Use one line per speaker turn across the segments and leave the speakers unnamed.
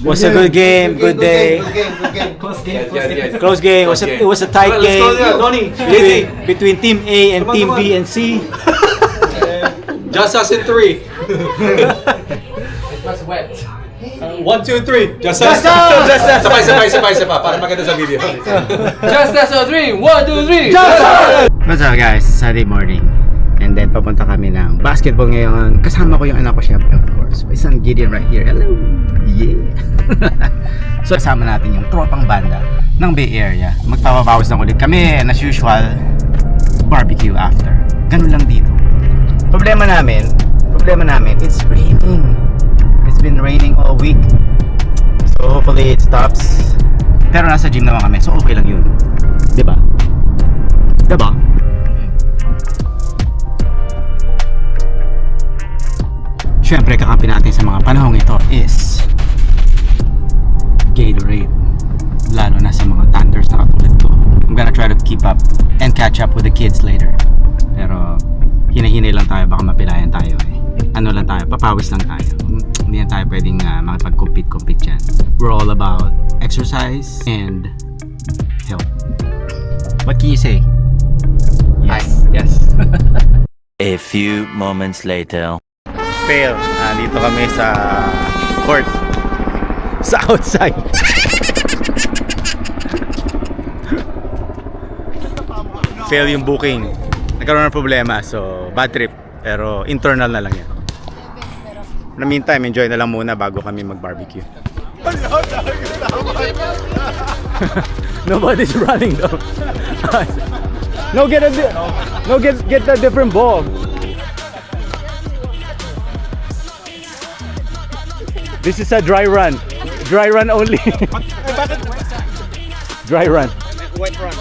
Was a good game, good day. Close game. It was a tight game between Team A and Team B and C.
Just us in 3.
It was wet.
1, 2, 3. Just us. Sabay para maganda sa video.
Just us on 3. 1, 2, 3.
What's up guys? Sunday morning. And then papunta kami ng basketball ngayon. Kasama ko yung anak ko syempre, of course. My son Gideon right here. Hello! Yeah! So kasama natin yung tropang banda ng Bay Area. Magpapapawas ng ulit kami. And as usual, barbecue after. Ganun lang dito. Problema namin, it's raining. It's been raining all week. So hopefully it stops. Pero nasa gym naman kami, so okay lang yun. Diba? Diba? Siyempre, kakampi natin sa mga panahong ito is Gatorade. Lalo na sa mga thunders na katulad ko. I'm gonna try to keep up and catch up with the kids later. Pero hinahinay lang tayo, baka mapilayan tayo eh. Ano lang tayo, papawis lang tayo. Hindi na tayo pwedeng makipag-compete dyan. We're all about exercise and health. What can you say? Yes. Yes.
A few moments later.
Fail. Dito kami sa court. Sa outside. Fail yung booking. Nagkaroon ng problema, so bad trip. Pero internal na lang yan. In the meantime, enjoy na lang muna bago kami mag-barbecue. Nobody's running though. Get a different ball. This is a dry run. Dry run only. Dry run.
Wet run.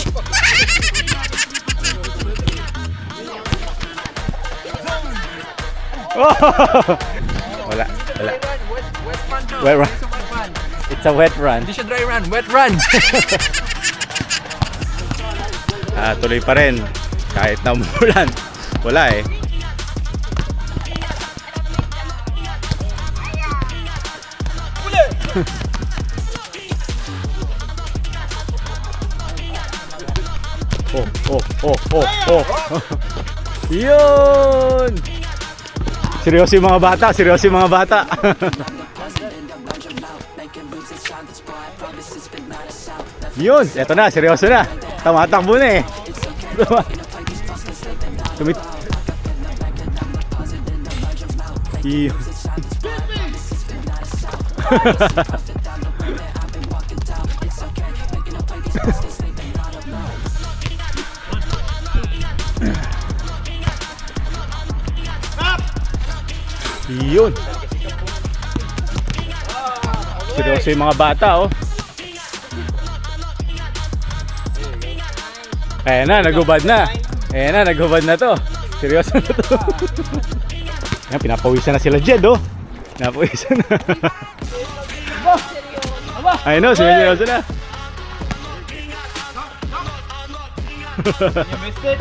Wala. Wet run. It's a wet run.
Hindi siya dry run, wet run.
Tuloy pa rin. Kahit na umulan. Wala eh. Oh. Yun! Seryoso yung mga bata. Yun, eto na, seryoso na. Tamatakbo na eh. Yun. Yun. Seryoso yung mga bata oh. Ayan na, nagubad na to. Seryoso na to. Ayan, pinapawisan na sila Jed oh. Pinapawisan na. I know, seryoso na.
You missed it?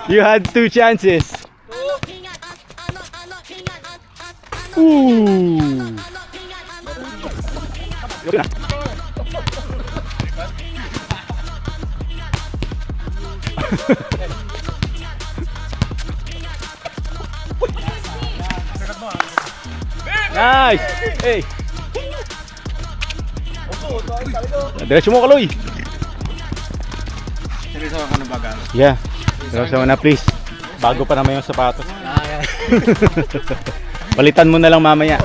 You had 2 chances. Ooh. Nice. Hey. Diretso mo, Kaloy.
Seryoso ka na baga?
Yeah. Diretso mo na please. Bago pa naman yung sapatos. Palitan mo na lang mamaya.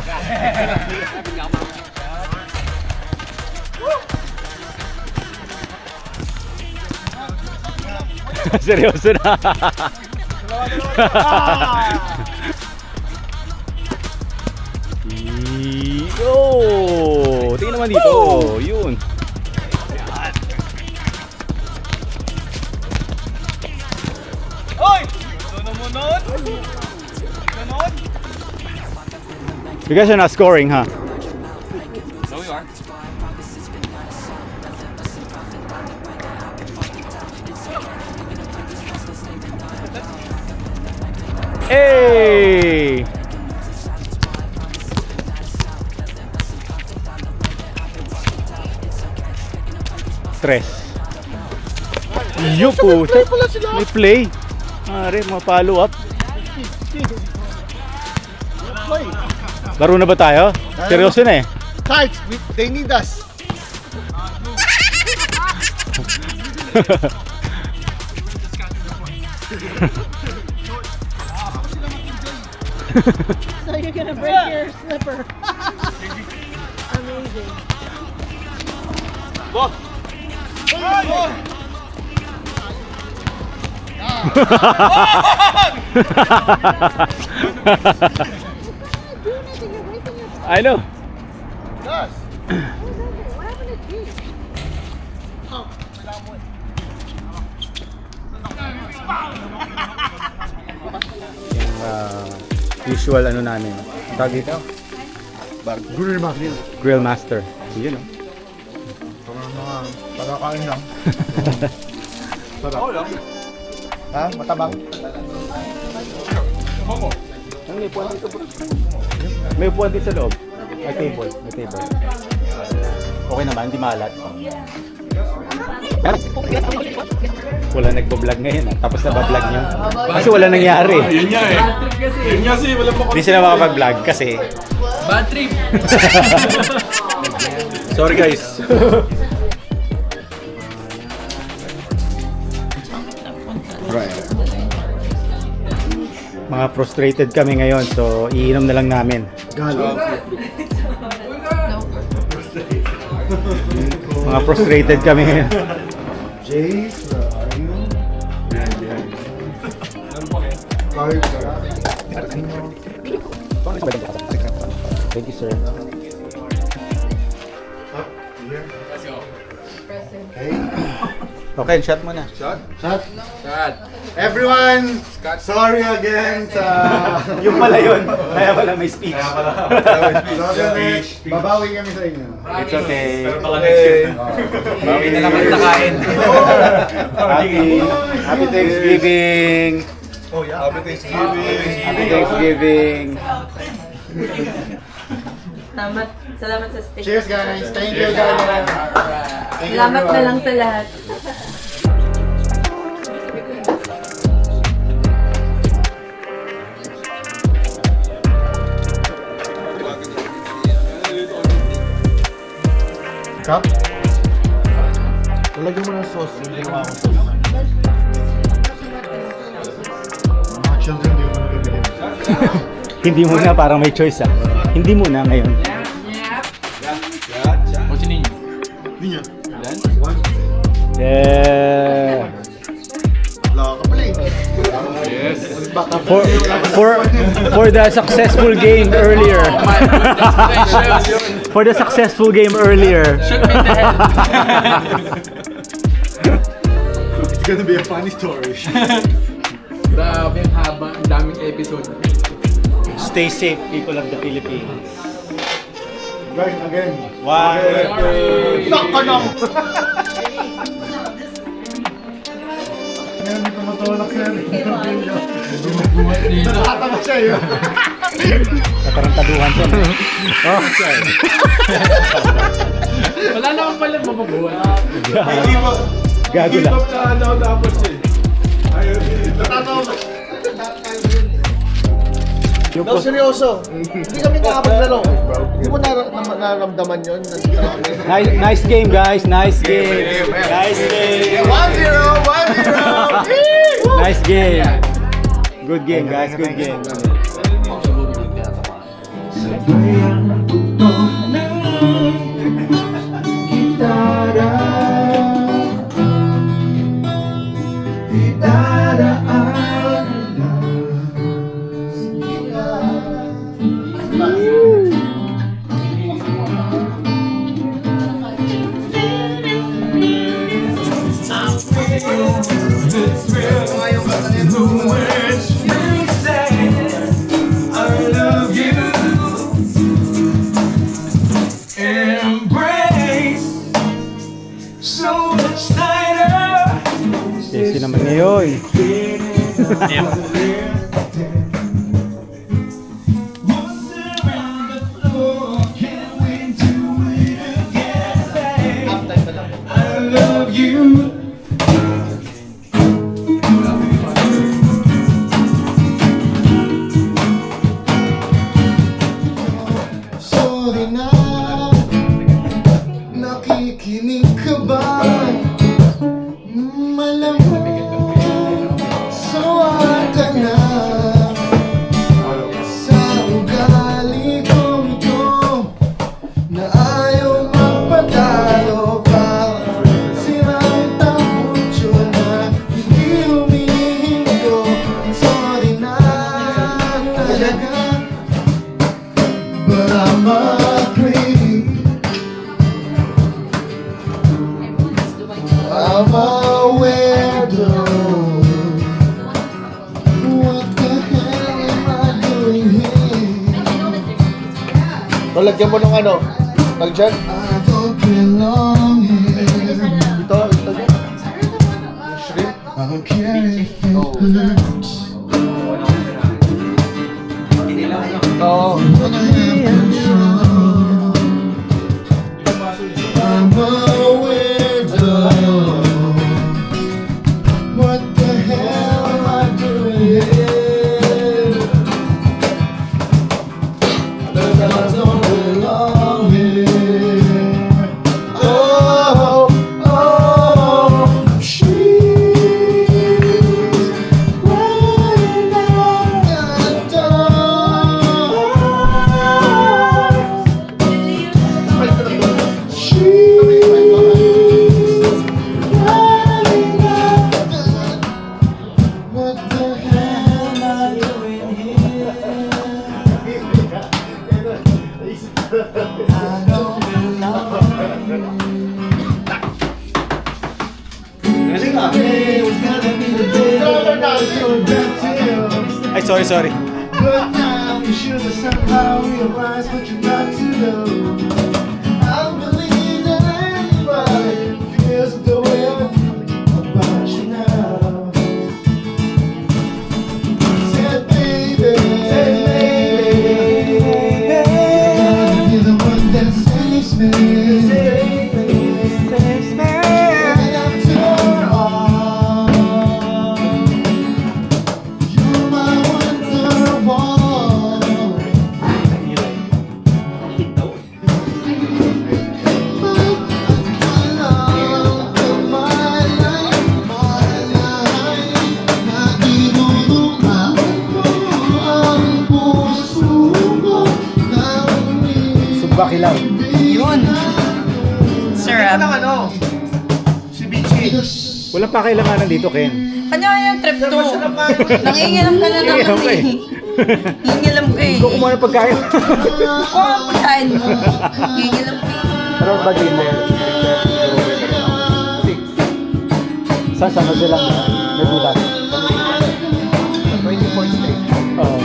Seryoso na. Oh, tingnan naman dito. Yun.
Hoy! Sunod.
You guys are not scoring, huh?
No, we are.
stress. Yo po, may play. Mare, mga follow up. Laro na ba tayo? Seryoso na eh.
Cards, they need us.
So you're gonna break your slipper. Amazing.
I know.
Yes.
What happened to G?
Yung usual ano namin. Tawag dito?
Grill Master.
Grill Master. Yun, no?
Pagkakain lang. Ha? Matabang?
May upuan dito, bro. May upuan dito sa loob. May table. May table. Okay naman, hindi malat. Wala nagbo-vlog ngayon tapos nabablog nyo. Kasi wala nangyari.
Yun nga eh. Yun nga si, wala pa
Hindi sila makapag-vlog kasi
Bad trip.
Sorry guys.
mga frustrated kami ngayon so iinom na lang namin. Mga frustrated kami ngayon.
Jay, where are you?
Thank you, sir. Okay, shot mo na.
Shot?
Shot.
Everyone, sorry again sa...
Yung pala yun. Kaya pala may speech.
Babawi kami sa inyo.
It's okay.
Bawi na naman sa kain.
Happy Thanksgiving.
Oh yeah. Happy Thanksgiving.
Happy Thanksgiving.
Salamat sa steak.
Cheers guys. Thank you guys.
Salamat na lang sa lahat.
Cup? Lagyan mo ng sauce. Yung ginawa ko sauce. Mga children, hindi ko nabibili.
Hindi muna, parang may choice ah. Hindi muna ngayon.
What's your name?
Niya.
Yeah.
Wala ka pala eh.
Yes.
For the successful game earlier. For the successful game earlier.
Shoot me in the head.
It's gonna be a funny story.
Grabe, ang haba. Ang daming episode.
Stay safe, people of the Philippines.
Guys, again.
One.
Naka nang! Ngayon, may tumatulak siya. Nakatama siya yun.
Katarantaduhan siya. Oh.
Wala naman pala mababuhan.
Gago lang.
No, seryoso. Hindi kami nakapaglaro. Hindi mo nararamdaman yun.
Nice game, guys. Nice game. Nice game.
1-0! 1-0!
Nice game. Good game, guys. Good game. Jesse naman ngayon.
I love Sorry na, nakikinig ka ba? Malamang sawa ka na sa ugali kong ito na ayaw magpatalo pa. Sirang tambutso na hindi humihinto. Sorry na talaga, but I'm afraid I'm a weirdo. What the hell am I doing here?
Lagyan mo ng ano? Nag-jet?
I don't belong here.
Ito dyan.
I don't care if it hurts.
Oo.
When I have control, I'm a weirdo. What the hell am I doing here? I don't belong here. Oh, oh, she's running out the door. She's running out the door. What the hell am I doing here? I don't belong. Today was gonna be the day that I go back to you.
Ay, sorry.
But now you should have somehow realized what you got to know. I believe that anybody feels the way I feel about you now. Said baby, you're the one that saves me. And after all, you're my wonderwall.
Subaki lang.
Yun. Syrup.
Walang pakailanganan dito, Ken.
Kanya yung trip to. Nangingilam ka na naman
Nangingilam ka eh.
eh. Nangingilam ka eh.
Ikaw kumuha ng pagkain.
Ako ang pagkain mo. Nangingilam ka eh.
Pero ba dinner? Saan sila? May bulan. 24th Street. Oo.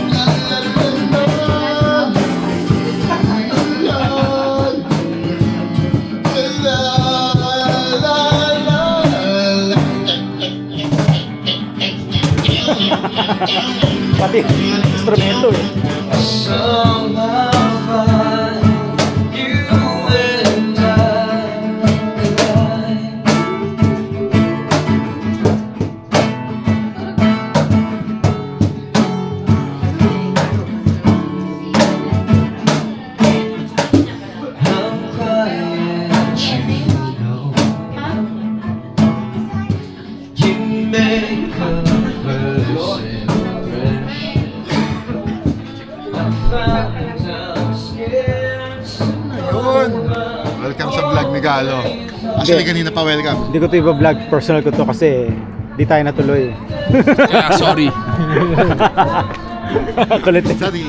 Pati instrumento eh.
Welcome sa vlog ni Galo. Actually, kanina pa welcome.
Hindi ko ito iba-vlog. Personal ko to kasi di tayo natuloy.
Kaya sorry.
Kulit eh.
Sorry.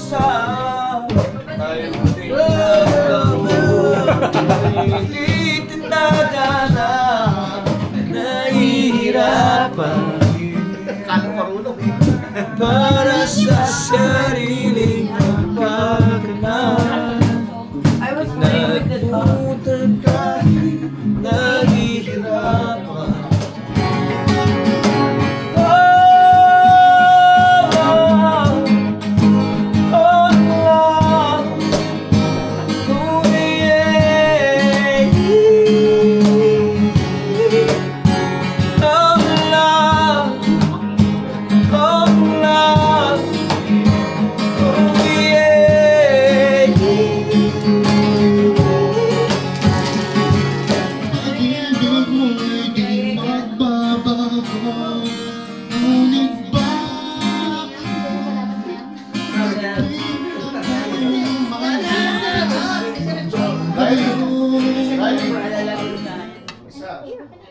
Sa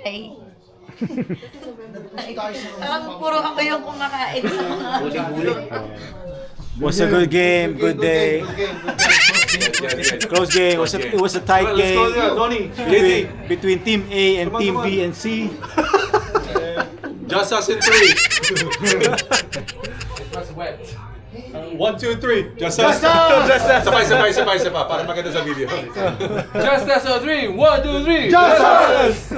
Ay. Parang puro ako yung kumakain sa mga...
Was a good game, good day. Close game. It was a tight game between Team A and Team B and C.
Just us in 3.
It was wet.
1, 2, 3. Just us. Sabay. Para maganda sa video.
Just us on 3. 1, 2, 3. Just us!